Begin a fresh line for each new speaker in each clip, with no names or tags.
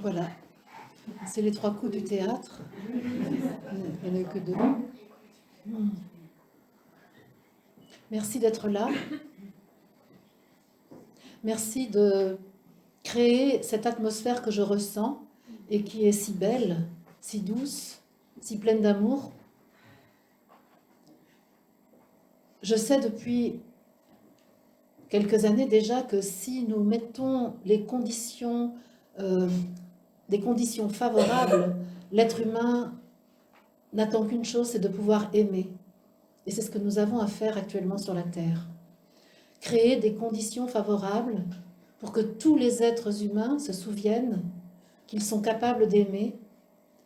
Voilà, c'est les 3 coups du théâtre. Il n'y en a eu que 2. Merci d'être là. Merci de créer cette atmosphère que je ressens et qui est si belle, si douce, si pleine d'amour. Je sais depuis quelques années déjà que si nous mettons les conditions, des conditions favorables, l'être humain n'attend qu'une chose, c'est de pouvoir aimer. Et c'est ce que nous avons à faire actuellement sur la Terre. Créer des conditions favorables pour que tous les êtres humains se souviennent qu'ils sont capables d'aimer,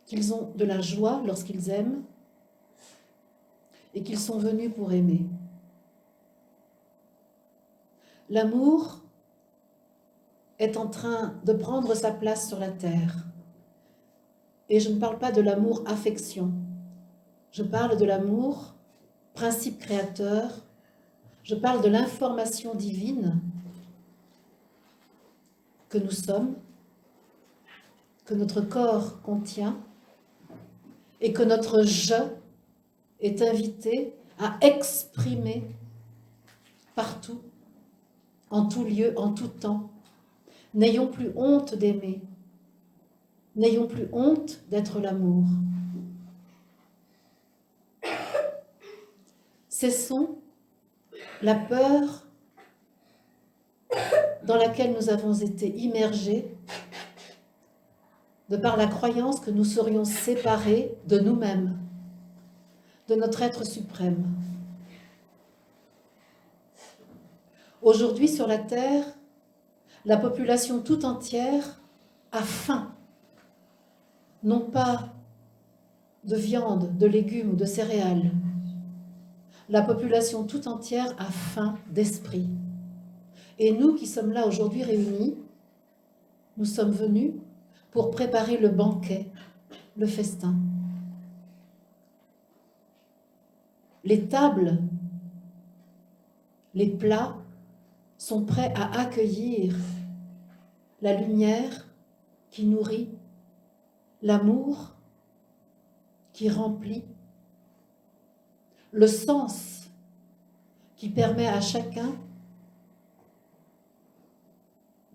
qu'ils ont de la joie lorsqu'ils aiment et qu'ils sont venus pour aimer. L'amour est en train de prendre sa place sur la Terre. Et je ne parle pas de l'amour affection. Je parle de l'amour principe créateur. Je parle de l'information divine que nous sommes, que notre corps contient et que notre je est invité à exprimer partout, en tout lieu, en tout temps. N'ayons plus honte d'aimer. N'ayons plus honte d'être l'amour. Cessons la peur dans laquelle nous avons été immergés de par la croyance que nous serions séparés de nous-mêmes, de notre être suprême. Aujourd'hui, sur la Terre, la population tout entière a faim, non pas de viande, de légumes ou de céréales. La population tout entière a faim d'esprit. Et nous qui sommes là aujourd'hui réunis, nous sommes venus pour préparer le banquet, le festin. Les tables, les plats sont prêts à accueillir la lumière qui nourrit, l'amour qui remplit, le sens qui permet à chacun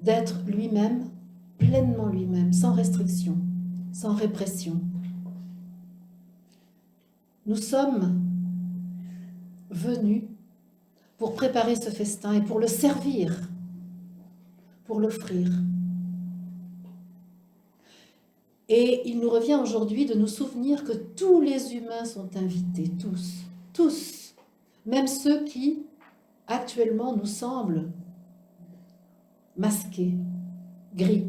d'être lui-même, pleinement lui-même, sans restriction, sans répression. Nous sommes venus pour préparer ce festin et pour le servir, pour l'offrir. Et il nous revient aujourd'hui de nous souvenir que tous les humains sont invités, tous, même ceux qui, actuellement, nous semblent masqués, gris,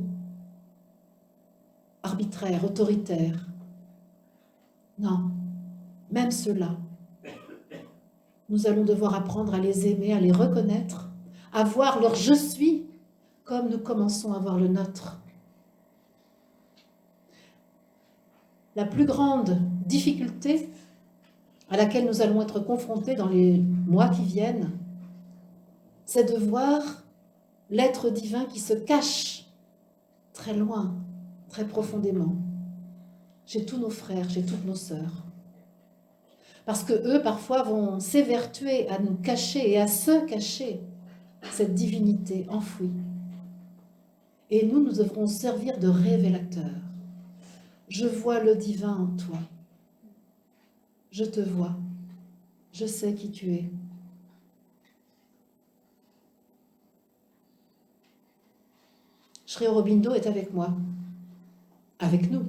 arbitraires, autoritaires. Non, même ceux-là, nous allons devoir apprendre à les aimer, à les reconnaître, à voir leur « je suis » comme nous commençons à voir le nôtre. La plus grande difficulté à laquelle nous allons être confrontés dans les mois qui viennent, c'est de voir l'être divin qui se cache très loin, très profondément, chez tous nos frères, chez toutes nos sœurs. Parce que eux, parfois, vont s'évertuer à nous cacher et à se cacher cette divinité enfouie. Et nous devrons servir de révélateurs. Je vois le divin en toi. Je te vois. Je sais qui tu es. Sri Aurobindo est avec moi, avec nous.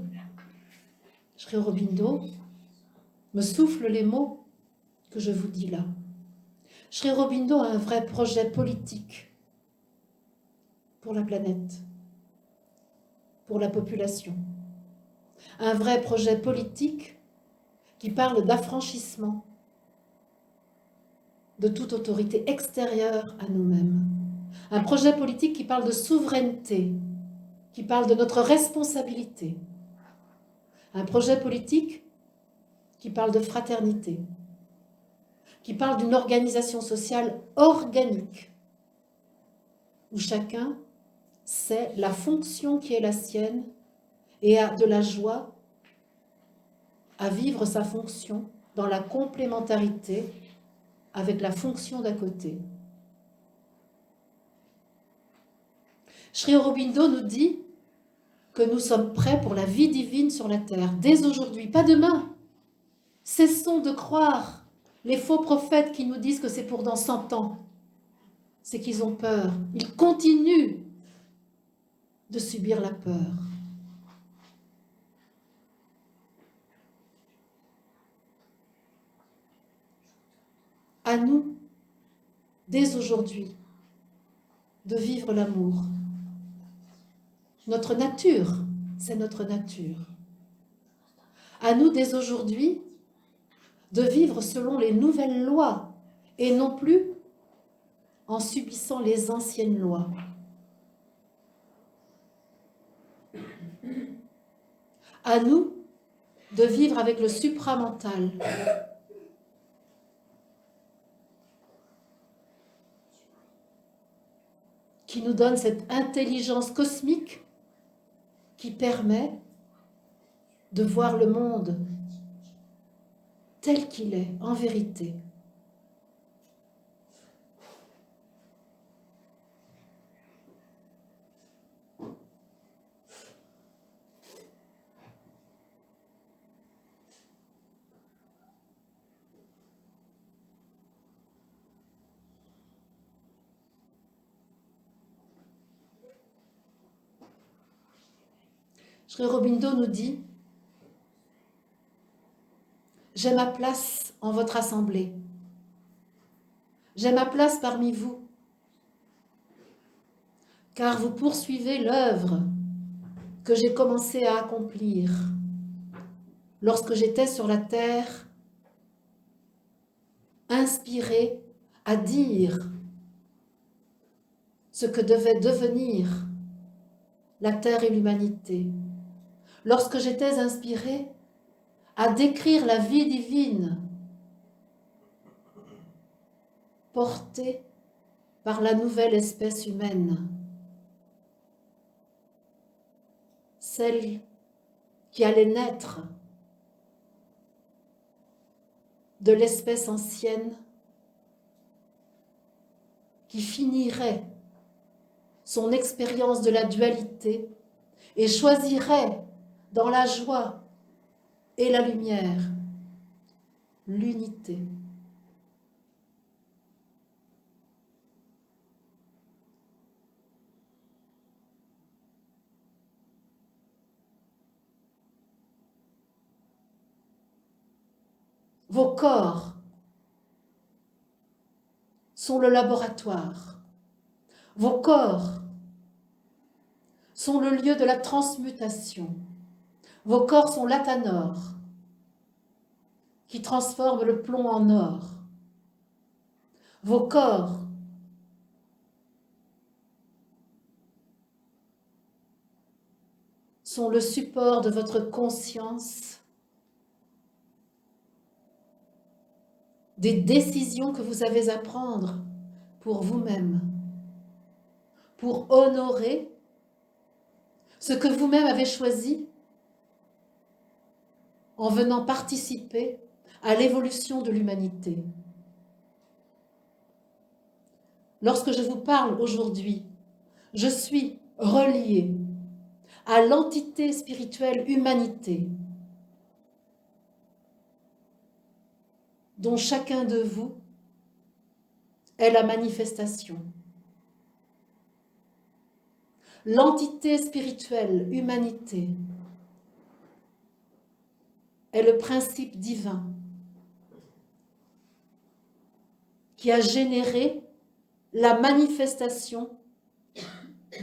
Sri Aurobindo me souffle les mots que je vous dis là. Sri Aurobindo a un vrai projet politique pour la planète, pour la population. Un vrai projet politique qui parle d'affranchissement de toute autorité extérieure à nous-mêmes. Un projet politique qui parle de souveraineté, qui parle de notre responsabilité. Un projet politique qui parle de fraternité, qui parle d'une organisation sociale organique, où chacun sait la fonction qui est la sienne et a de la joie à vivre sa fonction dans la complémentarité avec la fonction d'à côté. Sri Aurobindo nous dit que nous sommes prêts pour la vie divine sur la terre, dès aujourd'hui, pas demain. Cessons de croire les faux prophètes qui nous disent que c'est pour dans 100 ans. C'est qu'ils ont peur. Ils continuent de subir la peur. À nous, dès aujourd'hui, de vivre l'amour. Notre nature, c'est notre nature. À nous, dès aujourd'hui, de vivre selon les nouvelles lois et non plus en subissant les anciennes lois. À nous, de vivre avec le supramental, qui nous donne cette intelligence cosmique qui permet de voir le monde tel qu'il est, en vérité. Sri Aurobindo nous dit « J'ai ma place en votre assemblée. J'ai ma place parmi vous, car vous poursuivez l'œuvre que j'ai commencé à accomplir lorsque j'étais sur la terre, inspiré à dire ce que devait devenir la terre et l'humanité. Lorsque j'étais inspiré à décrire la vie divine portée par la nouvelle espèce humaine, celle qui allait naître de l'espèce ancienne, qui finirait son expérience de la dualité et choisirait dans la joie et la lumière l'unité. Vos corps sont le laboratoire. Vos corps sont le lieu de la transmutation. Vos corps sont l'athanor qui transforme le plomb en or. Vos corps sont le support de votre conscience, des décisions que vous avez à prendre pour vous-même, pour honorer ce que vous-même avez choisi en venant participer à l'évolution de l'humanité. Lorsque je vous parle aujourd'hui, je suis reliée à l'entité spirituelle humanité dont chacun de vous est la manifestation. L'entité spirituelle humanité est le principe divin qui a généré la manifestation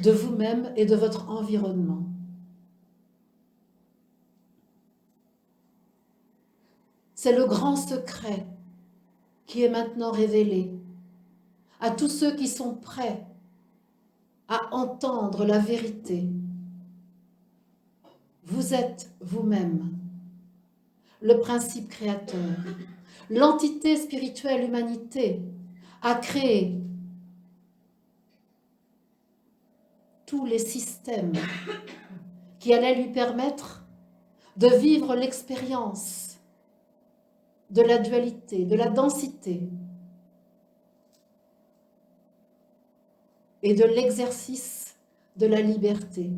de vous-même et de votre environnement. C'est le grand secret qui est maintenant révélé à tous ceux qui sont prêts à entendre la vérité. Vous êtes vous-même le principe créateur. L'entité spirituelle humanité a créé tous les systèmes qui allait lui permettre de vivre l'expérience de la dualité, de la densité et de l'exercice de la liberté.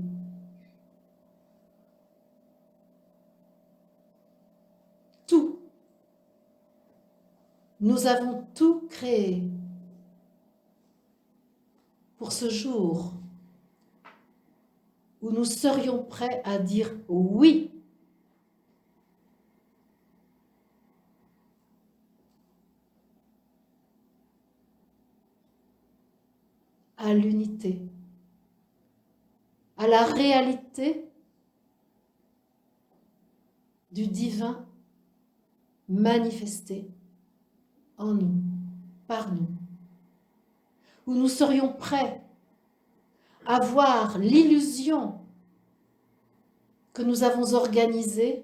Tout. Nous avons tout créé pour ce jour où nous serions prêts à dire oui à l'unité, à la réalité du divin manifesté en nous, par nous, où nous serions prêts à voir l'illusion que nous avons organisée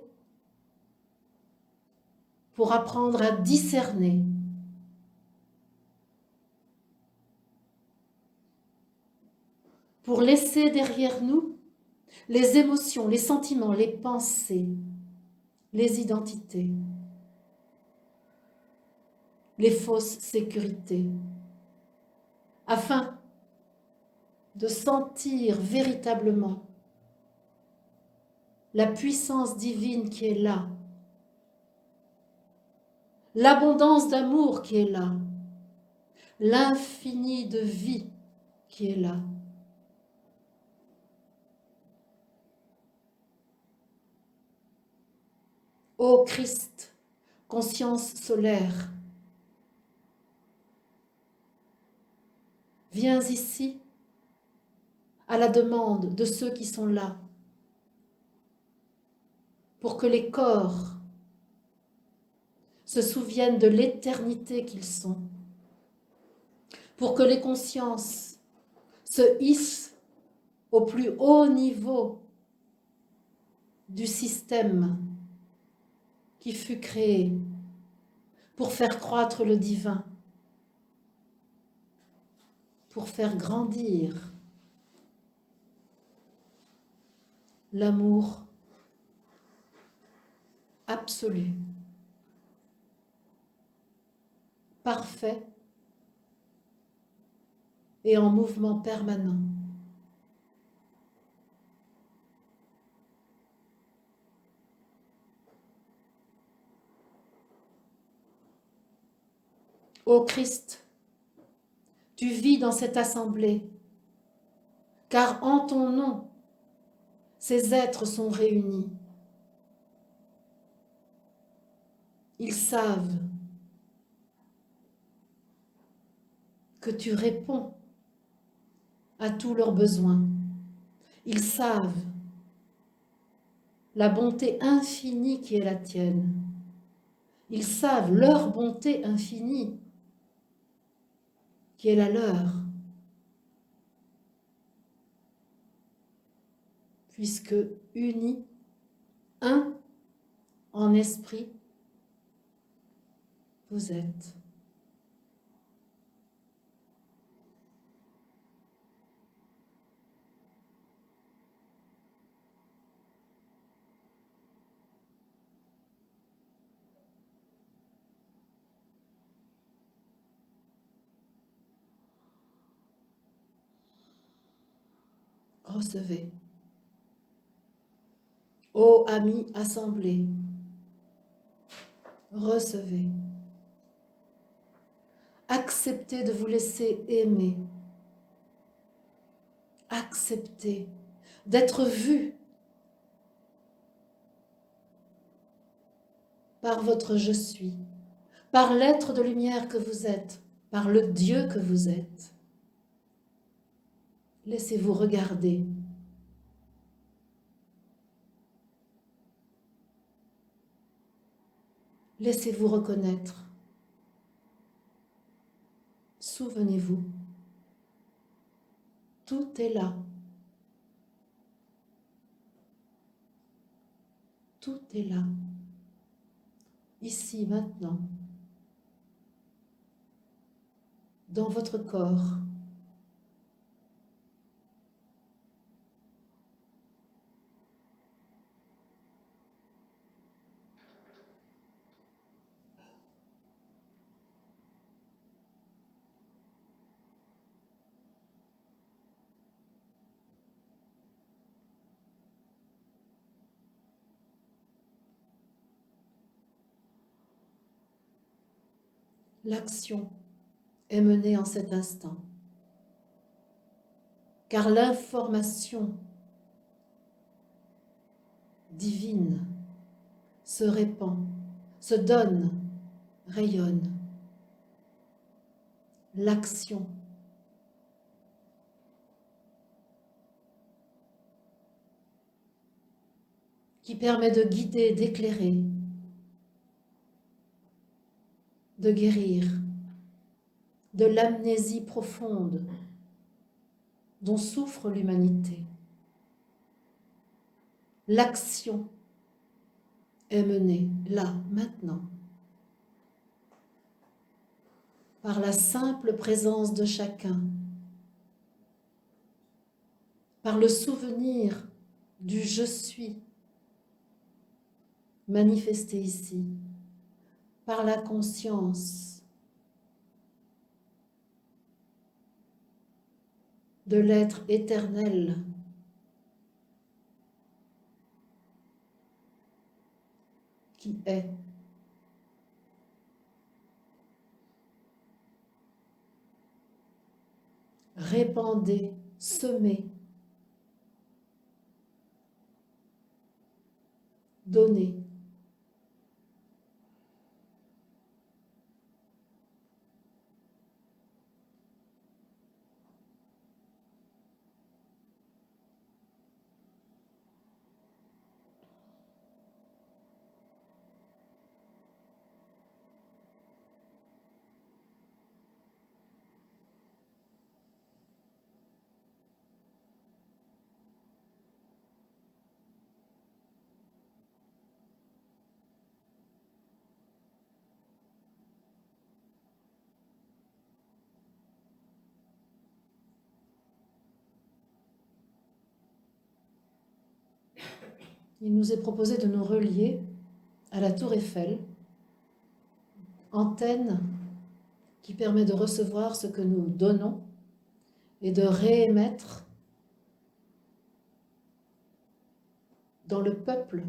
pour apprendre à discerner pour laisser derrière nous les émotions, les sentiments, les pensées, les identités, les fausses sécurités, afin de sentir véritablement la puissance divine qui est là, l'abondance d'amour qui est là, l'infini de vie qui est là. Ô Christ, conscience solaire, viens ici à la demande de ceux qui sont là, pour que les corps se souviennent de l'éternité qu'ils sont, pour que les consciences se hissent au plus haut niveau du système qui fut créé pour faire croître le divin, pour faire grandir l'amour absolu, parfait et en mouvement permanent. Ô Christ, tu vis dans cette assemblée, car en ton nom, ces êtres sont réunis. Ils savent que tu réponds à tous leurs besoins. Ils savent la bonté infinie qui est la tienne. Ils savent leur bonté infinie qui est la leur, puisque unis, un en esprit, vous êtes. Recevez. Ô amis assemblés, recevez. Acceptez de vous laisser aimer. Acceptez d'être vu par votre je suis, par l'être de lumière que vous êtes, par le Dieu que vous êtes. Laissez-vous regarder. Laissez-vous reconnaître. Souvenez-vous, tout est là. Tout est là. Ici, maintenant. Dans votre corps. L'action est menée en cet instant, car l'information divine se répand, se donne, rayonne. L'action qui permet de guider, d'éclairer, de guérir de l'amnésie profonde dont souffre l'humanité. L'action est menée là, maintenant, par la simple présence de chacun, par le souvenir du je suis manifesté ici, par la conscience de l'être éternel qui est. Répandez, semez, donnez. Il nous est proposé de nous relier à la tour Eiffel, antenne qui permet de recevoir ce que nous donnons et de réémettre dans le peuple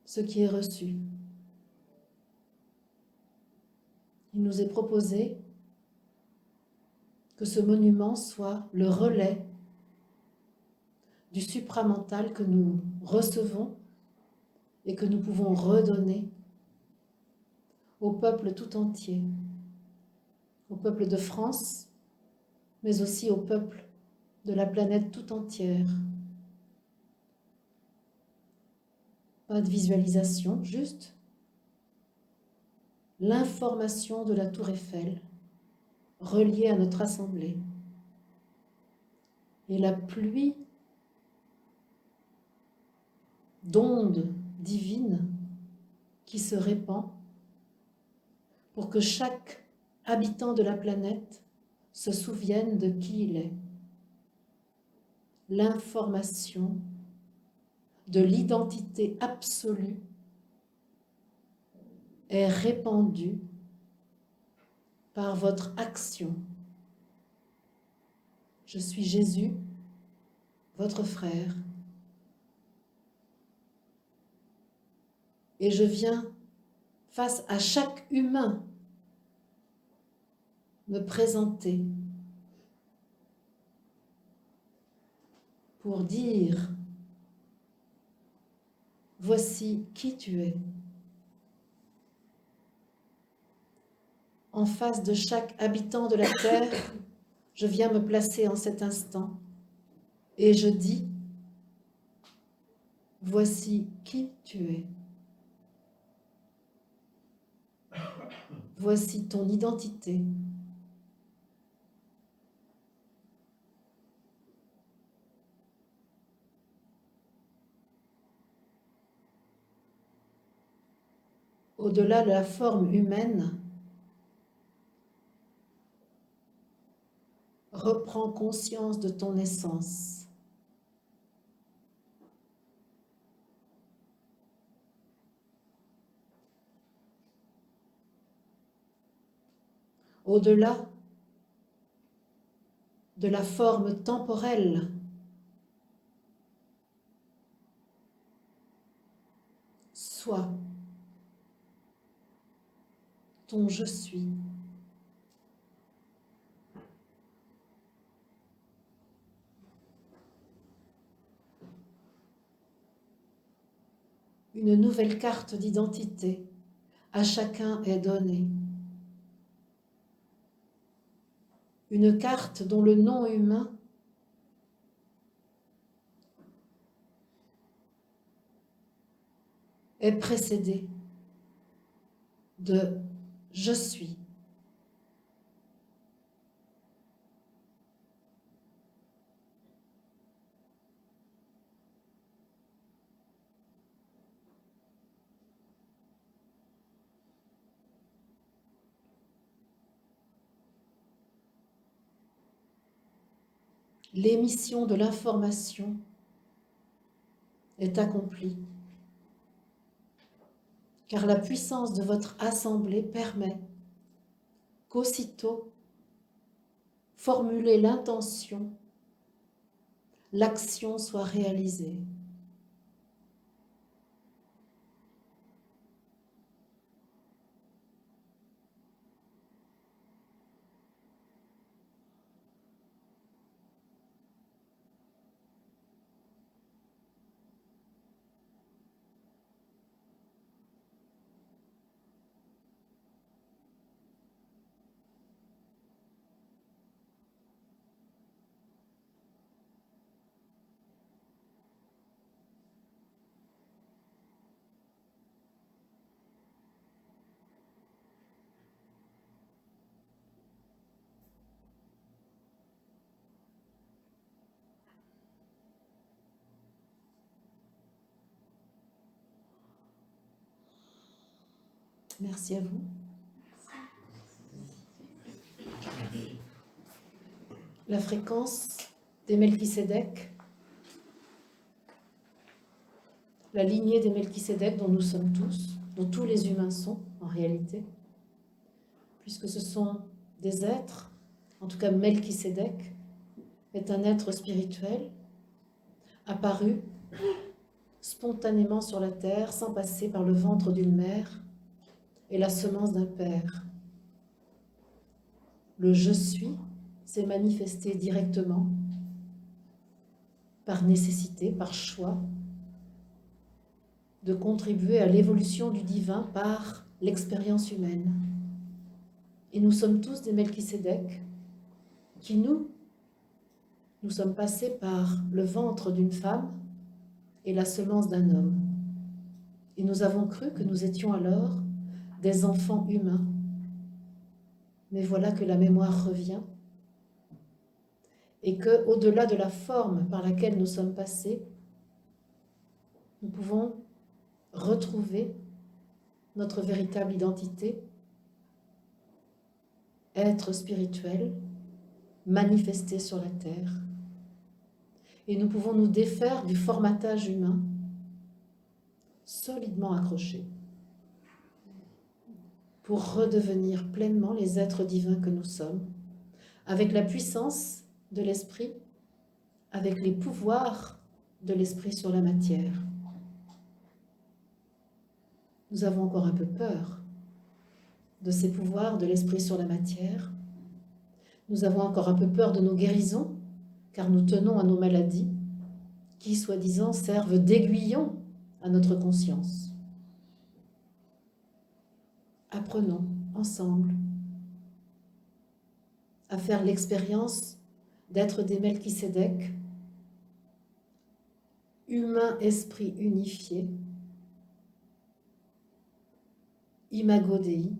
ce qui est reçu. Il nous est proposé que ce monument soit le relais du supramental que nous recevons et que nous pouvons redonner au peuple tout entier, au peuple de France, mais aussi au peuple de la planète tout entière. Pas de visualisation, juste l'information de la tour Eiffel reliée à notre assemblée. Et la pluie d'ondes divines qui se répand pour que chaque habitant de la planète se souvienne de qui il est. L'information de l'identité absolue est répandue par votre action. Je suis Jésus, votre frère, et je viens face à chaque humain me présenter pour dire: voici qui tu es. En face de chaque habitant de la terre, je viens me placer en cet instant et je dis: voici qui tu es. Voici ton identité. Au-delà de la forme humaine, reprends conscience de ton essence. Au-delà de la forme temporelle, sois ton je suis. Une nouvelle carte d'identité à chacun est donnée. Une carte dont le nom humain est précédé de « je suis ». L'émission de l'information est accomplie, car la puissance de votre assemblée permet qu'aussitôt formulée l'intention, l'action soit réalisée. Merci à vous. La fréquence des Melchisédek, la lignée des Melchisédek dont nous sommes tous, dont tous les humains sont en réalité, puisque ce sont des êtres, en tout cas Melchisédek est un être spirituel apparu spontanément sur la terre sans passer par le ventre d'une mère et la semence d'un père. Le « je suis » s'est manifesté directement, par nécessité, par choix, de contribuer à l'évolution du divin par l'expérience humaine. Et nous sommes tous des Melchisédek qui, nous sommes passés par le ventre d'une femme et la semence d'un homme. Et nous avons cru que nous étions alors des enfants humains. Mais voilà que la mémoire revient et que, au-delà de la forme par laquelle nous sommes passés, nous pouvons retrouver notre véritable identité, être spirituel, manifesté sur la terre. Et nous pouvons nous défaire du formatage humain solidement accroché pour redevenir pleinement les êtres divins que nous sommes, avec la puissance de l'esprit, avec les pouvoirs de l'esprit sur la matière. Nous avons encore un peu peur de ces pouvoirs de l'esprit sur la matière. Nous avons encore un peu peur de nos guérisons, car nous tenons à nos maladies, qui, soi-disant, servent d'aiguillon à notre conscience. Apprenons ensemble à faire l'expérience d'être des Melchisédek, humain-esprit unifié, Imago Dei,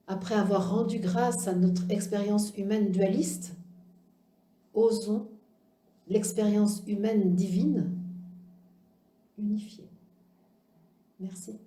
après avoir rendu grâce à notre expérience humaine dualiste, osons l'expérience humaine divine unifiée. Merci.